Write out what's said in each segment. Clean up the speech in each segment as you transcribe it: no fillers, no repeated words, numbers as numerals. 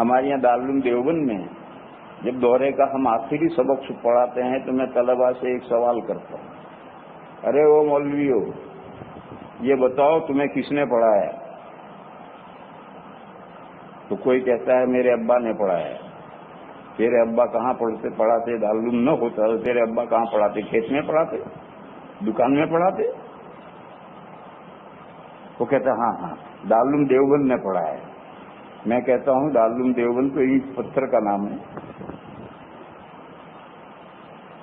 ہمارے یہاں دارالعلوم دیوبند میں جب دورے کا ہم آخری سبق پڑھاتے ہیں تو میں طلباء سے ایک سوال کرتا ہوں، ارے وہ مولویو یہ بتاؤ تمہیں کس نے پڑھایا؟ تو کوئی کہتا ہے میرے ابا نے پڑھایا۔ تیرے ابا کہاں پڑھاتے؟ دارالعلوم نہ ہوتا تو تیرے ابا کہاں پڑھاتے؟ کھیت میں پڑھاتے؟ دکان میں پڑھاتے؟ وہ کہتا ہاں دارالعلوم دیوبند نے پڑھایا۔ میں کہتا ہوں دارالعلوم دیوبند تو اینٹ پتھر کا نام ہے۔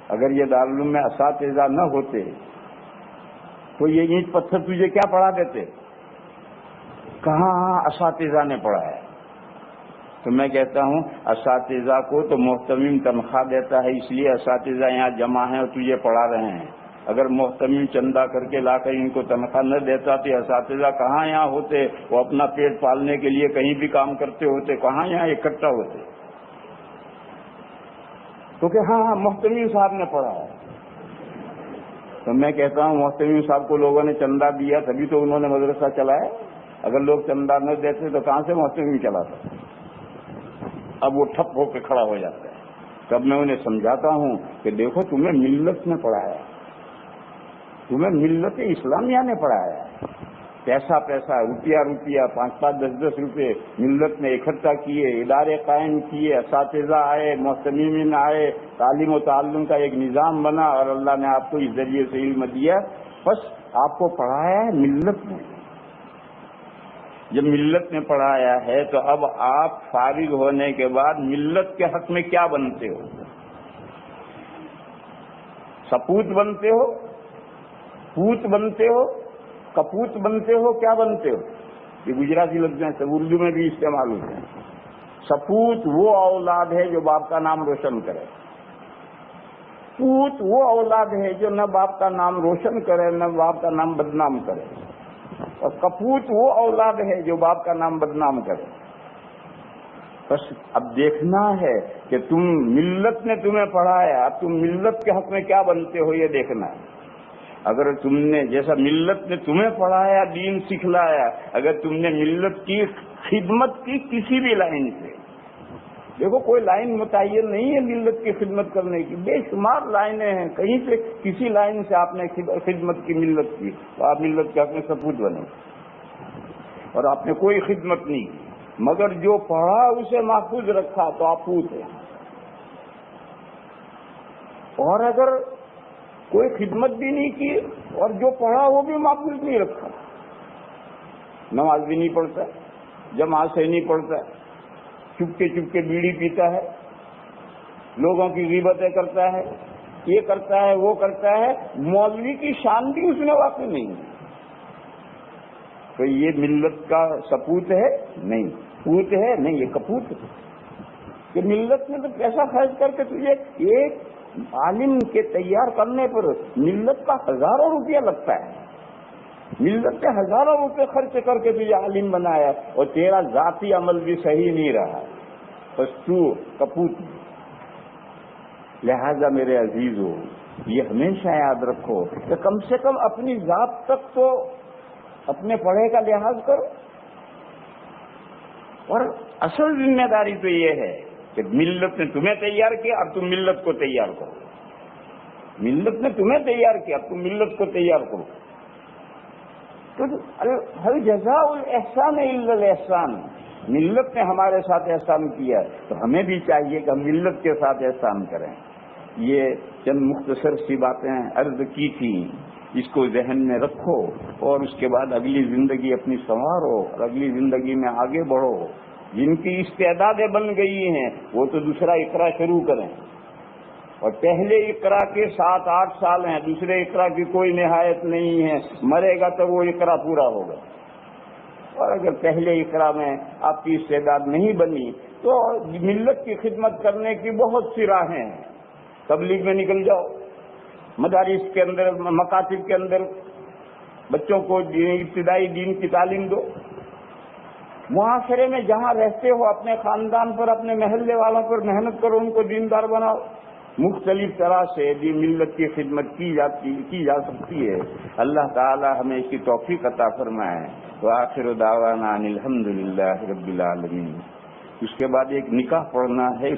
اگر یہ دارالعلوم میں اساتذہ نہ ہوتے تو یہ اینٹ پتھر تجھے کیا پڑھا دیتے؟ کہاں اساتذہ نے پڑھایا۔ تو میں کہتا ہوں اساتذہ کو تو محتمم تنخواہ دیتا ہے، اس لیے اساتذہ یہاں جمع ہیں اور تجھے پڑھا رہے ہیں۔ اگر محتمم چندہ کر کے لا کر ان کو تنخواہ نہ دیتا تو اساتذہ کہاں یہاں ہوتے؟ وہ اپنا پیٹ پالنے کے لیے کہیں بھی کام کرتے ہوتے، کہاں یہاں اکٹھا ہوتے؟ کیونکہ ہاں محتمم صاحب نے پڑھایا۔ تو میں کہتا ہوں محتمم صاحب کو لوگوں نے چندہ دیا تبھی تو انہوں نے مدرسہ چلایا۔ اگر لوگ چندہ نہ دیتے تو کہاں سے محتمم چلاتا؟ اب وہ ٹھپ ہو کے کھڑا ہو جاتا ہے۔ تب میں انہیں سمجھاتا ہوں کہ دیکھو تمہیں ملت نے پڑھایا، تمہیں ملت اسلامیہ نے پڑھایا۔ پیسہ روپیہ 5-5 10 روپے ملت نے اکٹھا کیے، ادارے قائم کیے، اساتذہ آئے، محتمین آئے، تعلیم و تعلم کا ایک نظام بنا اور اللہ نے آپ کو اس ذریعے سے علم دیا۔ بس آپ کو پڑھایا ہے ملت نے۔ جب ملت نے پڑھایا ہے تو اب آپ فارغ ہونے کے بعد ملت کے حق میں کیا بنتے ہو؟ سپوت بنتے ہو، پوت بنتے ہو، کپوت بنتے ہو، کیا بنتے ہو؟ یہ گجراتی لفظ ہیں، سب اردو میں بھی استعمال ہوتے ہیں۔ سپوت وہ اولاد ہے جو باپ کا نام روشن کرے، پوت وہ اولاد ہے جو نہ باپ کا نام روشن کرے نہ باپ کا نام بدنام کرے، اور کپوت وہ اولاد ہے جو باپ کا نام بدنام کرے۔ بس اب دیکھنا ہے کہ تم ملت نے تمہیں پڑھایا، اب تم ملت کے حق میں کیا بنتے ہو یہ دیکھنا ہے۔ اگر تم نے جیسا ملت نے تمہیں پڑھایا، دین سکھلایا، اگر تم نے ملت کی خدمت کی کسی بھی لائن سے، دیکھو کوئی لائن متعین نہیں ہے ملت کی خدمت کرنے کی، بے شمار لائنیں ہیں، کہیں سے کسی لائن سے آپ نے خدمت کی ملت کی تو آپ ملت کے حق میں سپوت بنے، اور آپ نے کوئی خدمت نہیں کی، مگر جو پڑھا اسے محفوظ رکھا تو آپ پوت ہیں۔ اور اگر کوئی خدمت بھی نہیں کی اور جو پڑھا وہ بھی محفوظ نہیں رکھا، نماز بھی نہیں پڑھتا، جماعت سے نہیں پڑھتا، چپکے بیڑی پیتا ہے، لوگوں کی غیبتیں کرتا ہے، یہ کرتا ہے وہ کرتا ہے، مولوی کی شان بھی اس میں واقع نہیں ہے، تو یہ ملت کا سپوت ہے؟ نہیں۔ پوت ہے؟ نہیں، یہ کپوت ہے۔ کہ ملت نے تو پیسہ خرچ کر کے تجھے ایک عالم کے تیار کرنے پر ملت کا ہزاروں روپیہ لگتا ہے، ملت نے ہزاروں روپے خرچ کر کے تجھے عالم بنایا اور تیرا ذاتی عمل بھی صحیح نہیں رہا، بس تو کپوت۔ لہذا میرے عزیزو یہ ہمیشہ یاد رکھو کہ کم سے کم اپنی ذات تک تو اپنے پڑھے کا لحاظ کرو، اور اصل ذمہ داری تو یہ ہے کہ ملت نے تمہیں تیار کیا، اب تم ملت کو تیار کرو۔ ملت نے تمہیں تیار کیا، اب تم ملت کو تیار کرو۔ تو ہر جزاء الاحسان الا الاحسان، ملت نے ہمارے ساتھ احسان کیا تو ہمیں بھی چاہیے کہ ہم ملت کے ساتھ احسان کریں۔ یہ چند مختصر سی باتیں عرض کی تھیں، اس کو ذہن میں رکھو اور اس کے بعد اگلی زندگی اپنی سنوارو اور اگلی زندگی میں آگے بڑھو۔ جن کی استعدادیں بن گئی ہیں وہ تو دوسرا اقرا شروع کریں، اور پہلے اقرا کے 7-8 سال ہیں، دوسرے اقرا کی کوئی نہایت نہیں ہے، مرے گا تو وہ اقرا پورا ہوگا۔ اور اگر پہلے اقرا میں آپ کی استعداد نہیں بنی تو ملت کی خدمت کرنے کی بہت سی راہیں ہیں۔ تبلیغ میں نکل جاؤ، مدارس کے اندر، مکاتب کے اندر بچوں کو ابتدائی دین کی تعلیم دو۔ معاشرے میں جہاں رہتے ہو اپنے خاندان پر، اپنے محلے والوں پر محنت کرو، ان کو دیندار بناؤ۔ مختلف طرح سے دین ملت کی خدمت کی جا سکتی ہے۔ اللہ تعالی ہمیں اس کی توفیق عطا فرمائے۔ وآخر دعوانا ان الحمد للہ رب العالمین۔ اس کے بعد ایک نکاح پڑھنا ہے,